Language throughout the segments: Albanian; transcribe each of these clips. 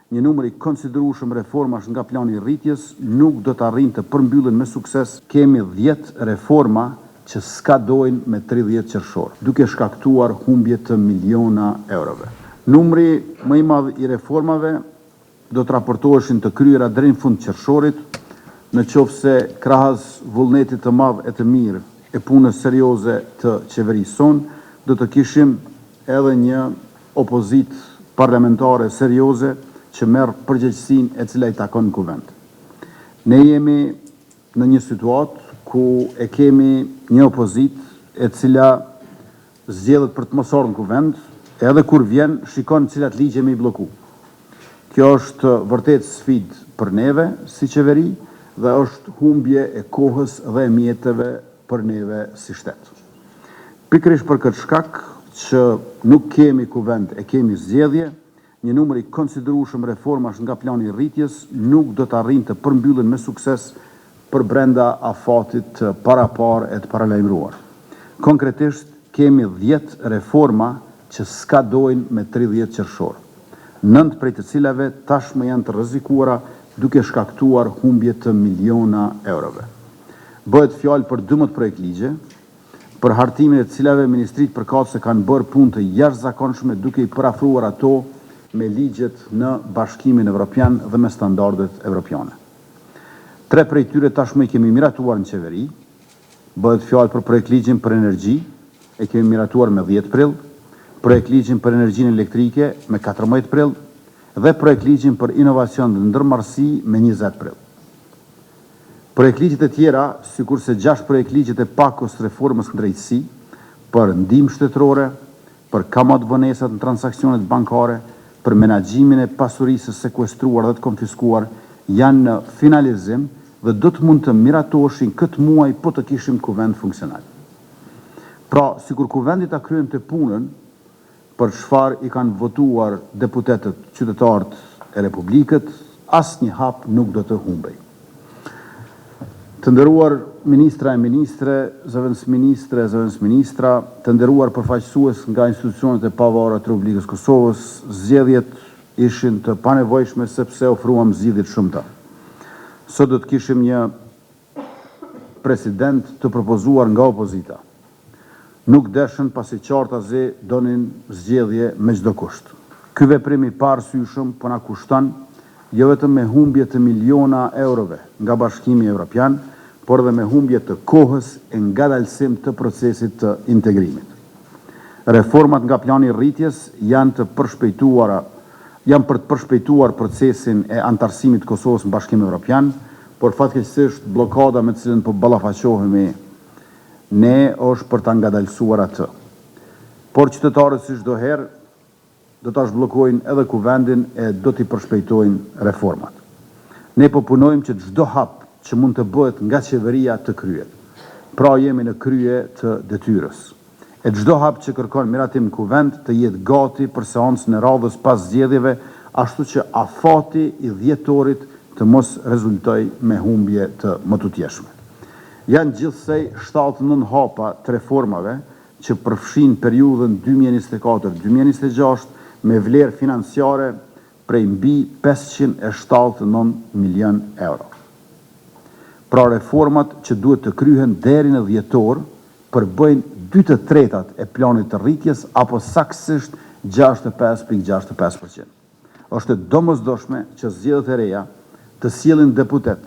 një numër i konsiderueshëm reformash nga plani i rritjes nuk do të arrijnë të përmbyllen me sukses. Kemi 10 reforma që skadojnë me 30 qershor, duke shkaktuar humbje të miliona eurove. Numri më i madh i reformave do të raportoheshin të kryera deri në fund qershorit, në qoftë se krahas vullnetit të madh e të mirë e punës serioze të qeverisë sonë, do të kishim edhe një opozitë parlamentare serioze që merr përgjegjësinë e cila i takon kuvend. Ne jemi në një situatë ku e kemi një opozitë e cila zgjedhet për të mos ardhur në kuvend, edhe kur vjen shikon cilat ligje me i blloku. Kjo është vërtet sfidë për neve si qeveri dhe është humbje e kohës dhe e mjeteve për neve si shtet. Pikërisht për këtë shkak që nuk kemi kuvend e kemi zgjedhje, një numër i konsiderueshëm reformash nga plani i rritjes nuk do të arrijnë të përmbyllen me sukses për brenda afatit të paraparë e të paralajmëruar. Konkretisht kemi 10 reforma që skadojnë me 30 qershor, 9 prej të cilave tashmë janë të rrezikuara duke shkaktuar humbje të miliona eurove. Bëhet fjalë për 12 projekt ligje, për hartimin e të cilave ministritë përkatëse kanë bërë punë të jashtëzakonshme duke i parafruar ato me ligjet në Bashkimin Evropian dhe me standardet evropiane. 3 prej tyre tashmë i kemi miratuar në qeveri. Bëhet fjalë për projekt ligjin për energji, e kemi miratuar me 10 prill, projekt ligjin për energjinë elektrike me 14 prill dhe projekt ligjin për inovacion dhe ndërmarrësi me 20 prill. Projekt ligjet e tjera, sikurse 6 projekt ligjet e pakos reformës në drejtësi, për ndihmë shtetërore, për kamat vonesat në transaksionet bankare, për menaxhimin e pasurisë së sekuestruar dhe të konfiskuar, janë në finalizim dhe do të mund të miratoheshin këtë muaj po të kishim kuvend funksional. Pra, sikur kuvendi ta kryejmë të punën për çfarë i kanë votuar deputetët qytetarët e Republikët, asnjë hap nuk do të humbej. Të nderuar ministra e ministre, zëvendës ministra, të nderuar përfaqësues nga institucionet e pavarura të Republikës Kosovës, zgjedhjet ishin të panevojshme sepse ofruam zgjidhje të shumta. Sot do të kishim një president të propozuar nga opozita. Nuk deshën pasi qartazi donin zgjedhje me çdo kusht. Ky veprim i parësyeshëm po na kushton jo vetëm me humbje të miliona eurove nga Bashkimi Evropian, por dhe me humbje të kohës e ngadalësim të procesit të integrimit. Reformat nga plani i rritjes janë për të përshpejtuar procesin e antarësimit të Kosovës në Bashkimin Evropian, por fatkeqësisht bllokada me të cilën po ballafaqohemi ne është për ta ngadalësuar atë. Por qytetarët si çdo herë do ta zhbllokojnë edhe kuvendin e do t'i përshpejtojnë reformat. Ne po punojmë që çdo hap që mund të bëhet nga qeveria të kryet. Pra jemi në krye të detyrës. E çdo hap që kërkon miratim në kuvend të jetë gati për seancën e radhës pas zgjedhjeve, ashtu që afati i dhjetorit të mos rezultojë me humbje të mëtutjeshme. Janë gjithsej 79 hapa të reformave që përfshin periudhën 2024-2026 me vlerë financiare prej mbi 579 milion euro. Pra reformat që duhet të kryhen deri në dhjetor përbëjnë 2/3 e planit të rritjes apo saktësisht 65.65%. Është domosdoshme që zgjedhjet e reja të sjellin deputet,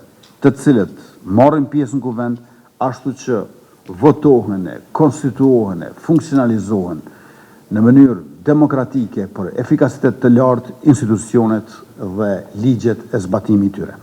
të cilët marrin pjesë në kuvend, ashtu që votohen, konstituohen, funksionalizohen në mënyrë demokratike për efikasitet të lartë institucionet dhe ligjet e zbatimit tyre.